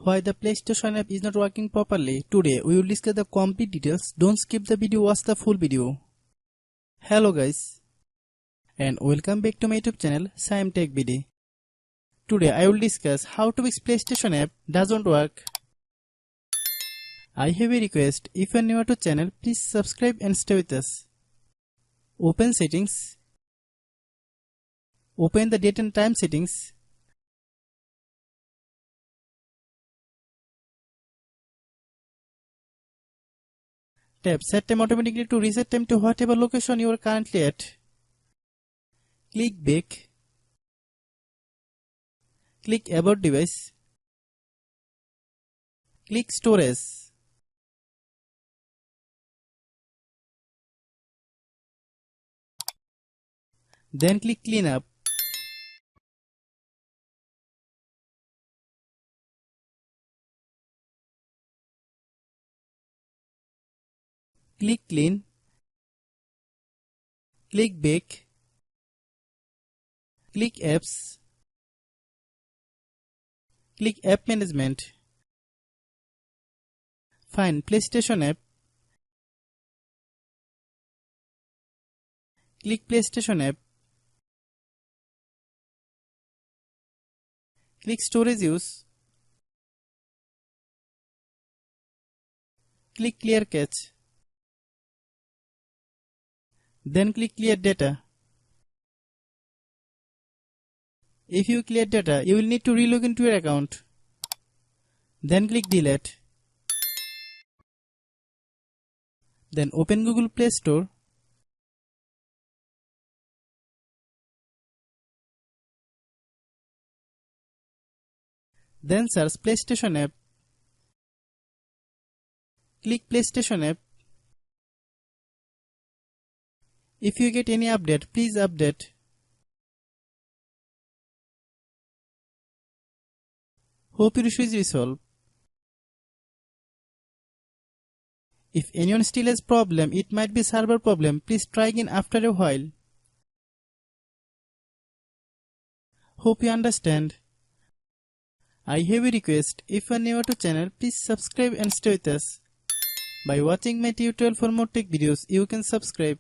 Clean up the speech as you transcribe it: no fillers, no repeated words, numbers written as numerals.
Why the PlayStation app is not working properly. Today we will discuss the complete details. Don't skip the video, watch the full video. Hello guys and welcome back to my YouTube channel Shaem Tech BD. Today I will discuss how to fix PlayStation app doesn't work. I have a request. If you are new to channel, please subscribe and stay with us. Open settings. Open the date and time settings. Tap set time automatically to reset time to whatever location you are currently at. Click back. Click about device. Click storage. Then click cleanup. Click clean. Click back. Click apps. Click app management. Find PlayStation app. Click PlayStation app. Click storage use. Click clear cache. Then click clear data. If you clear data, you will need to relog into your account. Then click delete. Then open Google Play Store. Then search PlayStation app. Click PlayStation app. If you get any update, please update. Hope your issue is resolved. If anyone still has problem, it might be server problem. Please try again after a while. Hope you understand. I have a request. If you are new to channel, please subscribe and stay with us. By watching my tutorial for more tech videos, you can subscribe.